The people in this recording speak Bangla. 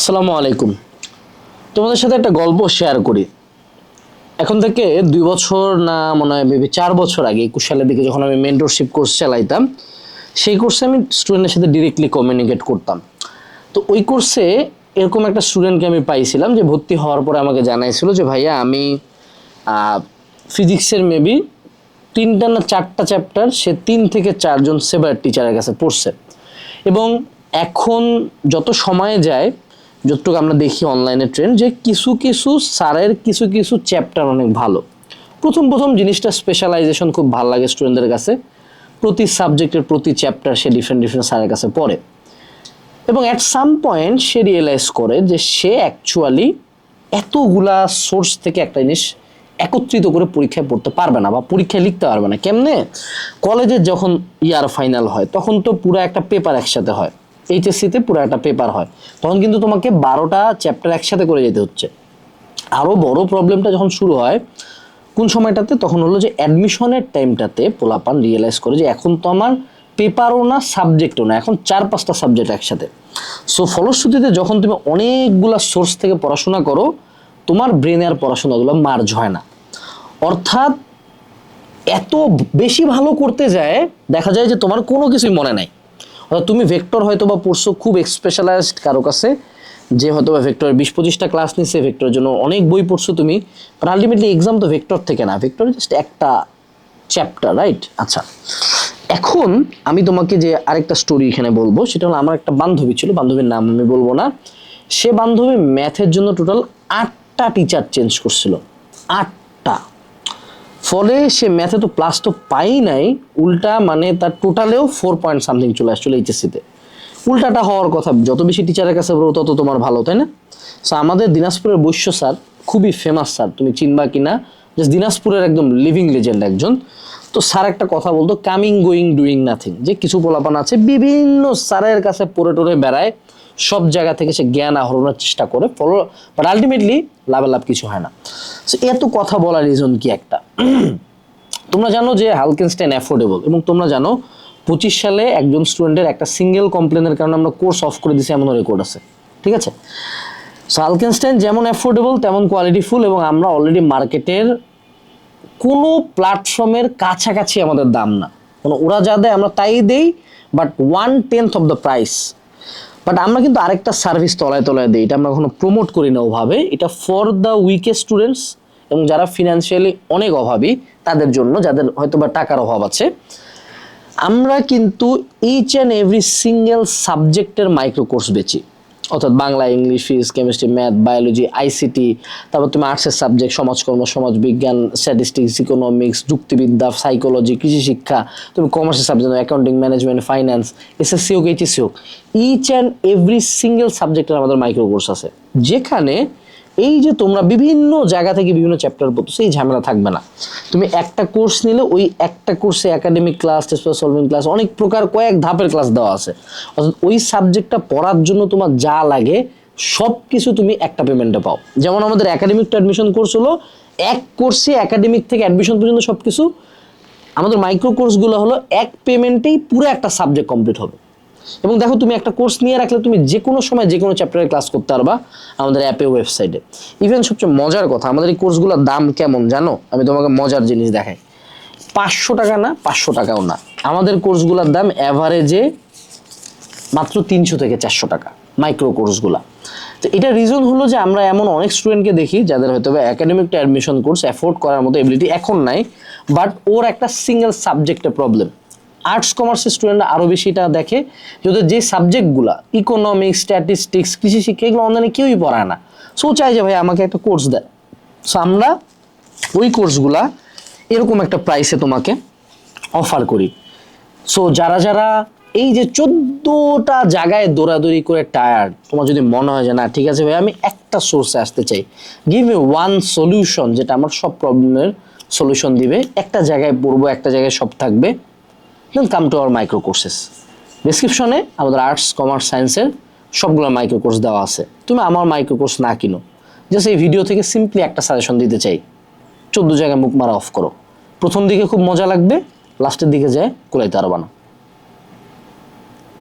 আসসালামু আলাইকুম। তোমাদের সাথে একটা গল্প শেয়ার করি। এখন থেকে 2 বছর না মনে হয় মেবি 4 বছর আগে 21 সালের দিকে যখন আমি মেন্টরশিপ কোর্স চালাইতাম, সেই কোর্সে আমি স্টুডেন্টের সাথে ডিরেক্টলি কমিউনিকেট করতাম। তো ওই কোর্সে এরকম একটা স্টুডেন্টকে আমি পাইছিলাম যে ভর্তি হওয়ার পরে আমাকে জানাইছিল যে ভাইয়া আমি ফিজিক্সের মেবি 3টা না 4টা চ্যাপ্টার সে 3 থেকে 4জন সেভার টিচারের কাছে পড়ছে, এবং এখন যত সময়ে যায়, যতটুকু আমরা দেখি অনলাইনে ট্রেন্ড, যে কিছু কিছু স্যারের কিছু কিছু চ্যাপ্টার অনেক ভালো। প্রথম প্রথম জিনিসটা স্পেশালাইজেশন খুব ভালো লাগে স্টুডেন্টদের কাছে। প্রতি সাবজেক্টের প্রতি চ্যাপ্টার সে ডিফারেন্ট ডিফারেন্ট স্যারের কাছে পড়ে, এবং অ্যাট সাম পয়েন্ট সে রিয়েলাইজ করে যে সে অ্যাকচুয়ালি এতগুলা সোর্স থেকে একটা জিনিস একত্রিত করে পরীক্ষায় পড়তে পারবে না বা পরীক্ষায় লিখতে পারবে না। কেমনে? কলেজের যখন ইয়ার ফাইনাল হয় তখন তো পুরো একটা পেপার একসাথে হয়, এইচএসসিতে পুরো একটা পেপার হয়, তখন কিন্তু তোমাকে 12টা চ্যাপ্টার একসাথে করে যেতে হচ্ছে। আরও বড় প্রবলেমটা যখন শুরু হয় কোন সময়টাতে, তখন হলো যে অ্যাডমিশনের টাইমটাতে পোলাপান রিয়েলাইজ করে যে এখন তো আমার পেপারও না সাবজেক্টও না, এখন 4-5টা সাবজেক্ট একসাথে। সো ফলশ্রুতিতে যখন তুমি অনেকগুলা সোর্স থেকে পড়াশোনা করো, তোমার ব্রেনে আর পড়াশোনাগুলো মার্জ হয় না। অর্থাৎ এত বেশি ভালো করতে যায় দেখা যায় যে তোমার কোনো কিছুই মনে নাই। অর্থাৎ তুমি ভেক্টর হয়তো বা পড়ছো খুব স্পেশালাইজড কারো কাছে, যে হয়তো বা ভেক্টরের 20-25টা ক্লাস নিচ্ছে, ভেক্টরের জন্য অনেক বই পড়ছো তুমি, বাট আলটিমেটলি এক্সাম তো ভেক্টর থেকে না, ভেক্টর জাস্ট একটা চ্যাপ্টার, রাইট? আচ্ছা, এখন আমি তোমাকে যে আরেকটা স্টোরি এখানে বলবো, সেটা হলো আমার একটা বান্ধবী ছিল, বান্ধবীর নাম আমি বলবো না। সে বান্ধবী ম্যাথের জন্য টোটাল 8টা টিচার চেঞ্জ করছিল, 8টা। ফলে সে ম্যাথে তো প্লাস তো পাই নাই, উল্টা মানে তার টোটালেও 4 পয়েন্ট সামথিং চলে আসছিল এইচএসসিতে। উল্টাটা হওয়ার কথা, যত বেশি টিচারের কাছে পড়ো তত তোমার ভালো, তাই না? সো আমাদের দিনাজপুরের বৈশ্য স্যার খুবই ফেমাস স্যার, তুমি চিনবা কিনা, জাস্ট দিনাজপুরের একদম লিভিং লেজেন্ড একজন। তো স্যার একটা কথা বলতো, কামিং গোয়িং ডুইং নাথিং, যে কিছু পোলাপান আছে বিভিন্ন স্যারের কাছে পড়ে টরে বেড়ায়, সব জায়গা থেকে সে জ্ঞান আহরণের চেষ্টা করে, ফলো, বাট আলটিমেটলি লাভ কিছু হয় না। সো এত কথা বলার রিজন কি একটা, তোমরা জানো যে হালকেনস্টাইন অ্যাফোর্ডেবল, এবং তোমরা জানো 25 সালে একজন স্টুডেন্টের একটা সিঙ্গেল কমপ্লেনের কারণে আমরা কোর্স অফ করে দিয়েছি, এমনও রেকর্ড আছে, ঠিক আছে? সো হালকেনস্টাইন যেমন অ্যাফোর্ডেবল তেমন কোয়ালিটিফুল, এবং আমরা অলরেডি মার্কেটের কোনো প্ল্যাটফর্মের কাছাকাছি আমাদের দাম না, মানে ওরা যা দেয় আমরা তাই দেই, but 1/10 of the price. But আমরা কিন্তু আরেকটা সার্ভিস তলায় তলায় দিই, এটা আমরা কখনো প্রমোট করি না ওভাবে, এটা ফর দ্য উইকেস্ট স্টুডেন্টস এবং যারা ফিনান্সিয়ালি অনেক অভাবী তাদের জন্য, যাদের হয়তো বা টাকার অভাব আছে। আমরা কিন্তু ইচ অ্যান্ড এভরি সিঙ্গেল সাবজেক্টের মাইক্রো কোর্স বেচি, অর্থাৎ Bangla, English, physics, chemistry, math, biology, ICT, তারপর তুমি আর্টসের সাবজেক্ট সমাজকর্ম, সমাজবিজ্ঞান, স্ট্যাটিস্টিক্স, ইকোনমিক্স, যুক্তিবিদ্যা, সাইকোলজি, কৃষি শিক্ষা, তুমি কমার্সের subject, accounting, management, finance, SSC হোক, এইচএসসি হোক, ইচ অ্যান্ড এভরি সিঙ্গেল সাবজেক্টের আমাদের মাইক্রো কোর্স আছে, যেখানে এই যে তোমরা বিভিন্ন জায়গা থেকে বিভিন্ন চ্যাপ্টার পড়তেছো, এই ঝামেলা থাকবে না। তুমি একটা কোর্স নিলে ওই একটা কোর্সে academic class, test paper solving class, অনেক প্রকার কয়েক ধাপের ক্লাস দেওয়া আছে। অর্থাৎ ওই সাবজেক্টটা পড়ার জন্য তোমার যা লাগে সব কিছু তুমি একটা পেমেন্টে পাও। যেমন আমাদের একাডেমিক টু অ্যাডমিশন কোর্স হলো এক কোর্সে একাডেমিক থেকে অ্যাডমিশন পর্যন্ত সব কিছু, আমাদের মাইক্রো কোর্সগুলো হলো এক পেমেন্টেই পুরো একটা সাবজেক্ট কমপ্লিট হবে। এবং দেখো, তুমি একটা কোর্স নিয়ে রাখলে তুমি যে কোনো সময় যে কোনো চ্যাপ্টারে ক্লাস করতে পারবা আমাদের অ্যাপে, ওয়েবসাইটে। ইভেন সবচেয়ে মজার কথা, আমাদের এই কোর্সগুলোর দাম কেমন জানো? আমি তোমাকে মজার জিনিস দেখাই। 500 টাকা না, 500 টাকাও না, আমাদের কোর্সগুলোর দাম অ্যাভারেজে মাত্র 300 থেকে 400 টাকা মাইক্রো কোর্সগুলা। তো এটা রিজন হলো যে আমরা এমন অনেক স্টুডেন্টকে দেখি যাদের হয়তো academic two admission course afford করার মতো এবিলিটি এখন নাই, বাট ওর একটা সিঙ্গেল সাবজেক্টে প্রবলেম। আর্টস কমার্সের স্টুডেন্টরা আরও বেশি এটা দেখে, যদি যে সাবজেক্টগুলো ইকোনমিক্স, স্ট্যাটিস্টিক্স, কৃষি শিক্ষা, এগুলো অনলাইনে কেউই পড়ায় না, সো চাই যে ভাই আমাকে একটা কোর্স দেয়। সো আমরা ওই কোর্সগুলা এরকম একটা প্রাইসে তোমাকে অফার করি। সো যারা যারা এই যে 14টা জায়গায় দৌড়াদৌড়ি করে টায়ার্ড, তোমার যদি মনে হয় যে না ঠিক আছে ভাই আমি একটা সোর্সে আসতে চাই, গিভ মি ওয়ান সলিউশন যেটা আমার সব প্রবলেমের সলিউশন দিবে, একটা জায়গায় পড়বো, একটা জায়গায় সব থাকবে, then come to our micro courses. ডিসক্রিপশনে আমাদের আর্টস, কমার্স, সায়েন্সের সবগুলো মাইক্রো কোর্স দেওয়া আছে। তুমি আমার মাইক্রো কোর্স না কিনো, জাস্ট এই ভিডিও থেকে সিম্পলি একটা সাজেশন দিতে চাই, 14 জায়গায় মুখ মারা অফ করো। প্রথম দিকে খুব মজা লাগবে, লাস্টের দিকে যায় কুলাইতে পারবা না।